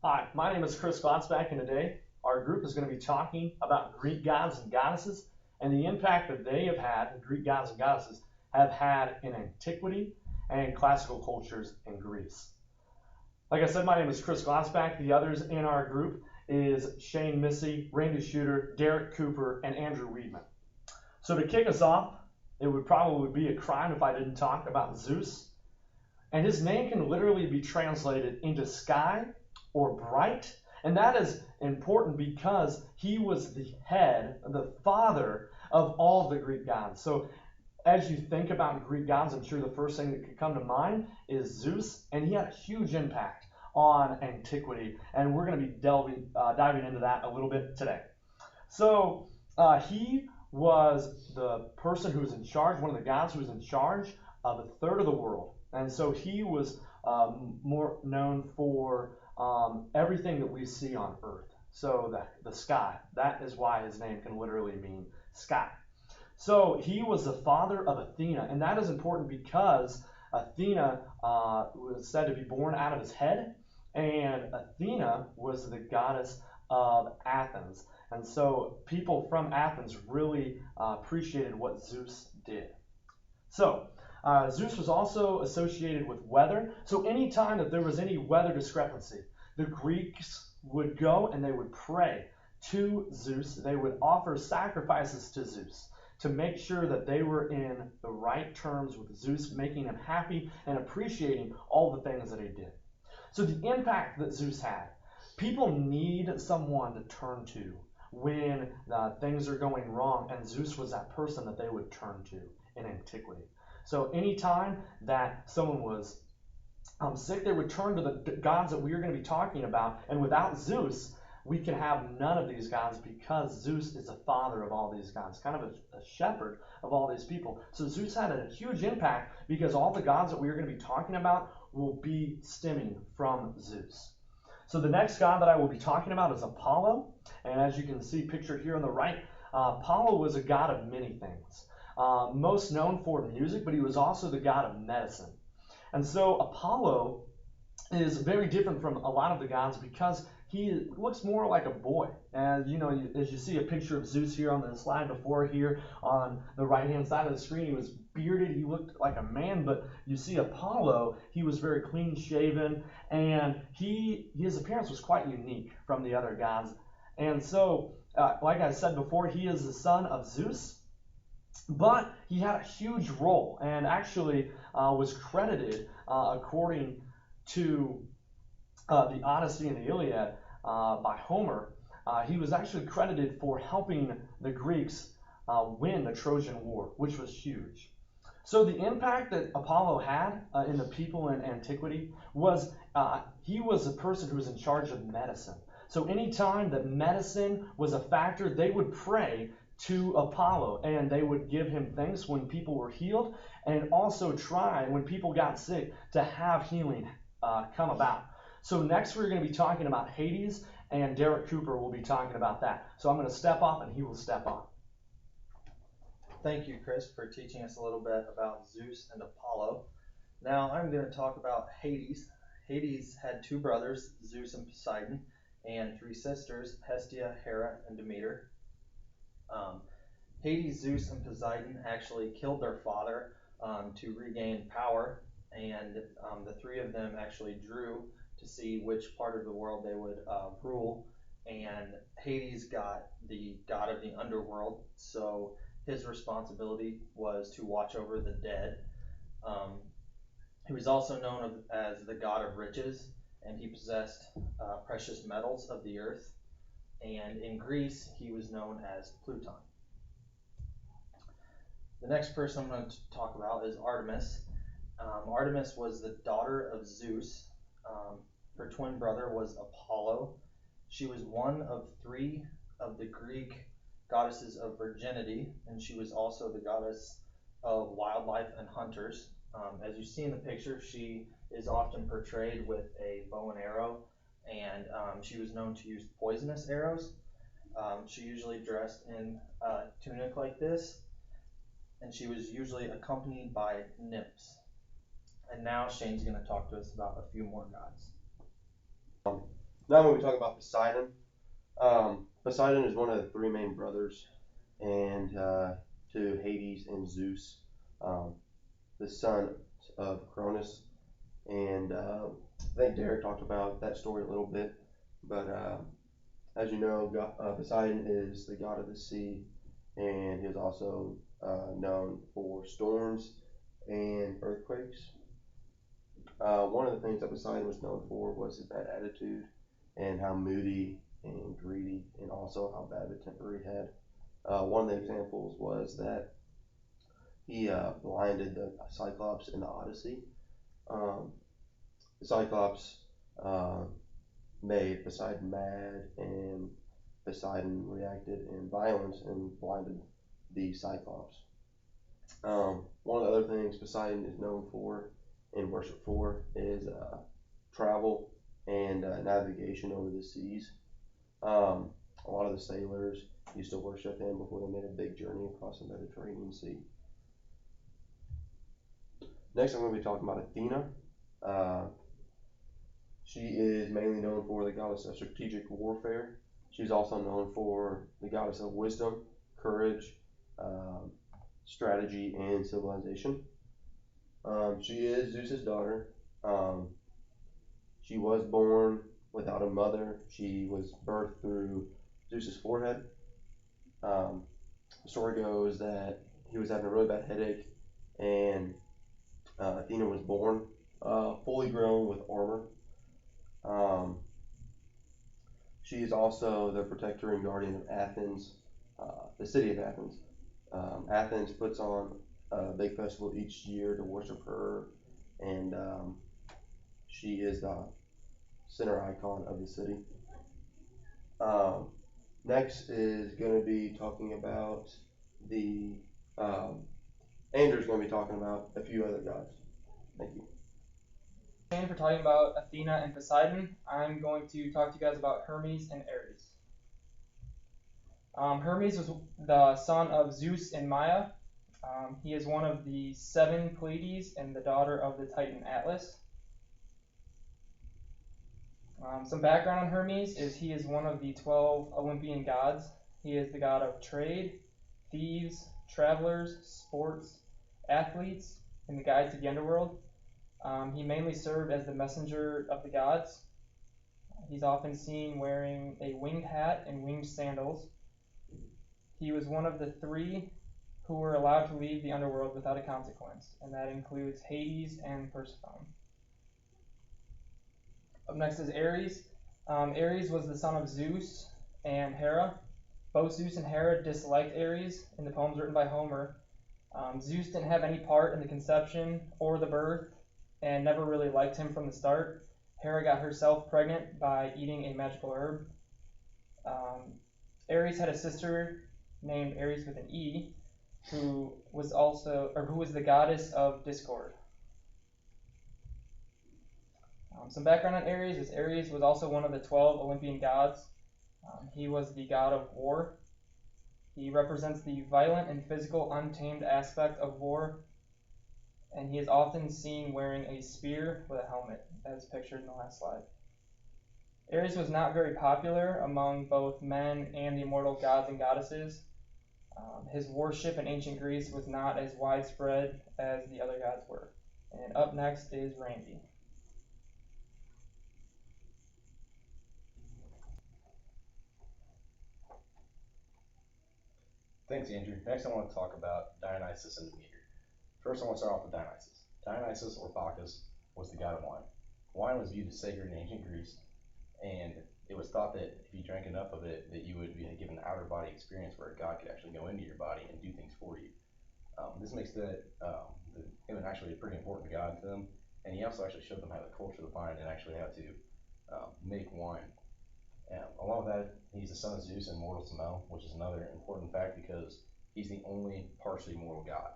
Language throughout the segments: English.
Hi, my name is Chris Glotzback, and today our group is going to be talking about Greek gods and goddesses and the impact that they have had, the Greek gods and goddesses have had in antiquity and classical cultures in Greece. Like I said, my name is Chris Glotzback. The others in our group is Shane Missy, Randy Shooter, Derek Cooper, and Andrew Weedman. So to kick us off, it would probably be a crime if I didn't talk about Zeus. And his name can literally be translated into sky or bright. And that is important because he was the head, the father of all the Greek gods. So as you think about Greek gods, I'm sure the first thing that could come to mind is Zeus. And he had a huge impact on antiquity. And we're going to be diving into that a little bit today. So he was the person who was in charge, one of the gods who was in charge of a third of the world. And so he was more known for everything that we see on Earth. So the sky, that is why his name can literally mean sky. So he was the father of Athena, and that is important because Athena was said to be born out of his head, and Athena was the goddess of Athens. And so people from Athens really appreciated what Zeus did. So Zeus was also associated with weather. So anytime that there was any weather discrepancy, the Greeks would go and they would pray to Zeus. They would offer sacrifices to Zeus to make sure that they were in the right terms with Zeus, making him happy and appreciating all the things that he did. So the impact that Zeus had, people need someone to turn to when things are going wrong, and Zeus was that person that they would turn to in antiquity. So anytime that someone was sick, they would turn to the gods that we are going to be talking about, and without Zeus, we can have none of these gods because Zeus is the father of all these gods, kind of a shepherd of all these people. So Zeus had a huge impact because all the gods that we are going to be talking about will be stemming from Zeus. So the next god that I will be talking about is Apollo. And as you can see pictured here on the right, Apollo was a god of many things. Most known for music, but he was also the god of medicine. And so Apollo is very different from a lot of the gods because he looks more like a boy. And as you see a picture of Zeus here on the slide before here on the right hand side of the screen, he was bearded, he looked like a man, but you see Apollo, he was very clean shaven, and his appearance was quite unique from the other gods. And so like I said before, he is the son of Zeus, but he had a huge role and actually was credited according to the Odyssey and the Iliad by Homer. He was actually credited for helping the Greeks win the Trojan War, which was huge. So the impact that Apollo had in the people in antiquity was he was a person who was in charge of medicine. So anytime that medicine was a factor, they would pray to Apollo, and they would give him thanks when people were healed, and also try, when people got sick, to have healing come about. So next we're going to be talking about Hades, and Derek Cooper will be talking about that. So I'm going to step off, and he will step on. Thank you, Chris, for teaching us a little bit about Zeus and Apollo. Now I'm going to talk about Hades. Hades had two brothers, Zeus and Poseidon, and three sisters, Hestia, Hera, and Demeter. Hades, Zeus, and Poseidon actually killed their father to regain power, and the three of them actually drew to see which part of the world they would rule. And Hades got the god of the underworld, so his responsibility was to watch over the dead. He was also known as the god of riches, and he possessed precious metals of the earth. And in Greece, he was known as Pluton. The next person I'm going to talk about is Artemis. Artemis was the daughter of Zeus. Her twin brother was Apollo. She was one of three of the Greek goddesses of virginity, and she was also the goddess of wildlife and hunters. As you see in the picture, she is often portrayed with a bow and arrow, and she was known to use poisonous arrows. She usually dressed in a tunic like this, and she was usually accompanied by nymphs. And now Shane's going to talk to us about a few more gods. Now I'm going to be talking about Poseidon. Poseidon is one of the three main brothers, and to Hades and Zeus, the son of Cronus. And I think Derek talked about that story a little bit, but as you know, Poseidon is the god of the sea, and he is also known for storms and earthquakes. One of the things that Poseidon was known for was his bad attitude and how moody and greedy, and also how bad of a temper he had. One of the examples was that he blinded the Cyclops in the Odyssey. The Cyclops made Poseidon mad, and Poseidon reacted in violence and blinded the Cyclops. One of the other things Poseidon is known for and worshiped for is travel and navigation over the seas. A lot of the sailors used to worship him before they made a big journey across the Mediterranean Sea. Next, I'm going to be talking about Athena. She is mainly known for the goddess of strategic warfare. She's also known for the goddess of wisdom, courage, strategy, and civilization. She is Zeus's daughter. She was born without a mother. She was birthed through Zeus's forehead. The story goes that he was having a really bad headache, and Athena was born fully grown with armor. She is also the protector and guardian of Athens, the city of Athens. Athens puts on a big festival each year to worship her, and she is the center icon of the city. Next is going to be talking about Andrew's going to be talking about a few other gods. Thank you. For talking about Athena and Poseidon, I'm going to talk to you guys about Hermes and Ares. Hermes was the son of Zeus and Maya. He is one of the 7 Pleiades and the daughter of the Titan Atlas. Some background on Hermes is he is one of the 12 Olympian gods. He is the god of trade, thieves, travelers, sports, athletes, and the guide to the underworld. He mainly served as the messenger of the gods. He's often seen wearing a winged hat and winged sandals. He was one of the 3 who were allowed to leave the underworld without a consequence, and that includes Hades and Persephone. Up next is Ares. Ares was the son of Zeus and Hera. Both Zeus and Hera disliked Ares in the poems written by Homer. Zeus didn't have any part in the conception or the birth and never really liked him from the start. Hera got herself pregnant by eating a magical herb. Ares had a sister named Ares with an E, who was the goddess of discord. Some background on Ares is Ares was also one of the 12 Olympian gods. He was the god of war. He represents the violent and physical untamed aspect of war, and he is often seen wearing a spear with a helmet, as pictured in the last slide. Ares was not very popular among both men and the immortal gods and goddesses. His worship in ancient Greece was not as widespread as the other gods were. And up next is Randy. Thanks, Andrew. Next, I want to talk about Dionysus and Demeter. First, I want to start off with Dionysus. Dionysus, or Bacchus, was the god of wine. Wine was viewed as sacred in ancient Greece, and it was thought that if you drank enough of it, that you would be given an outer body experience where a god could actually go into your body and do things for you. This makes him actually a pretty important god to them, and he also actually showed them how to culture the vine and actually how to make wine. Along with that, he's the son of Zeus and mortal Semele, which is another important fact because he's the only partially mortal god.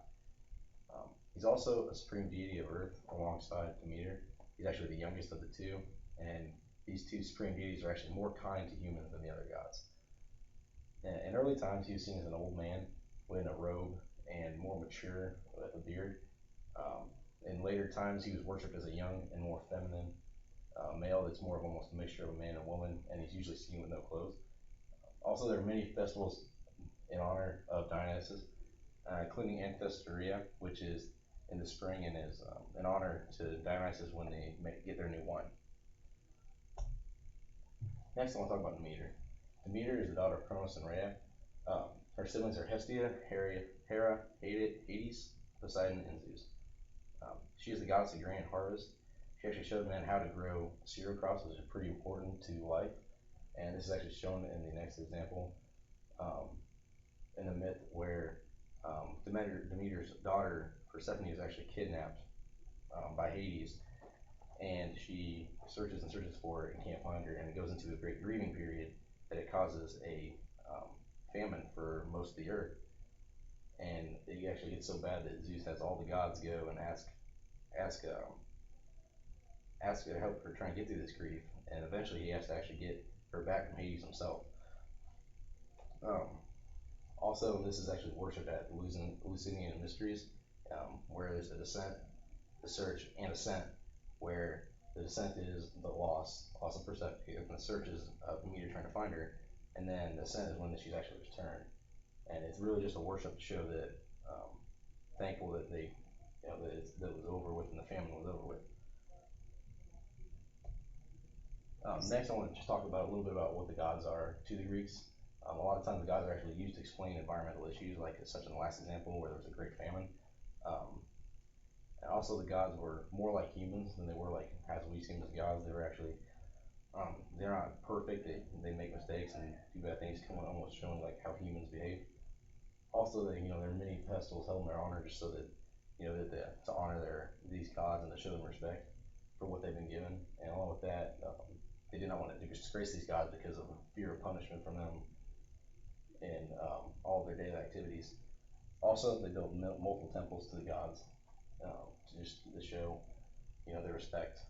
He's also a supreme deity of Earth alongside Demeter. He's actually the youngest of the 2, and these 2 supreme deities are actually more kind to humans than the other gods. In early times, he was seen as an old man wearing a robe and more mature with a beard. In later times, he was worshipped as a young and more feminine male that's more of almost a mixture of a man and a woman, and he's usually seen with no clothes. Also, there are many festivals in honor of Dionysus, including Anthesteria, which is in the spring and is in honor to Dionysus when they get their new wine. Next, I want to talk about Demeter. Demeter is the daughter of Cronus and Rhea. Her siblings are Hestia, Hera, Hades, Poseidon, and Zeus. She is the goddess of grain and harvest. She actually showed men how to grow cereal crops, which is pretty important to life. And this is actually shown in the next example, in the myth where Demeter's daughter Persephone is actually kidnapped by Hades, and she searches and searches for her and can't find her, and it goes into a great grieving period that it causes a famine for most of the earth. And it actually gets so bad that Zeus has all the gods go and ask to help her try and get through this grief, and eventually he has to actually get her back from Hades himself. Also, this is actually worshipped at the Eleusinian Mysteries, where there's the descent, the search, and ascent, where the descent is the loss of Persephone, and the search is Demeter trying to find her, and then the ascent is when she's actually returned. And it's really just a worship to show that thankful that they, that it was over with and the famine was over with. Next, I want to just talk about a little bit about what the gods are to the Greeks. A lot of times the gods are actually used to explain environmental issues, like such in the last example where there was a great famine. And also the gods were more like humans than they were like as we seem as gods. They were actually, they're not perfect. They make mistakes and do bad things, almost showing like how humans behave. Also, there are many festivals held in their honor just so that, to honor these gods and to show them respect for what they've been given. And along with that, they did not want to disgrace these gods because of fear of punishment from them in all of their daily activities. Also, they built multiple temples to the gods to show, their respect.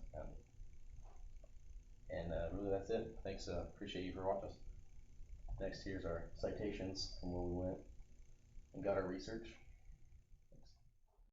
And really, that's it. Thanks. Appreciate you for watching us. Next, here's our citations from where we went and got our research.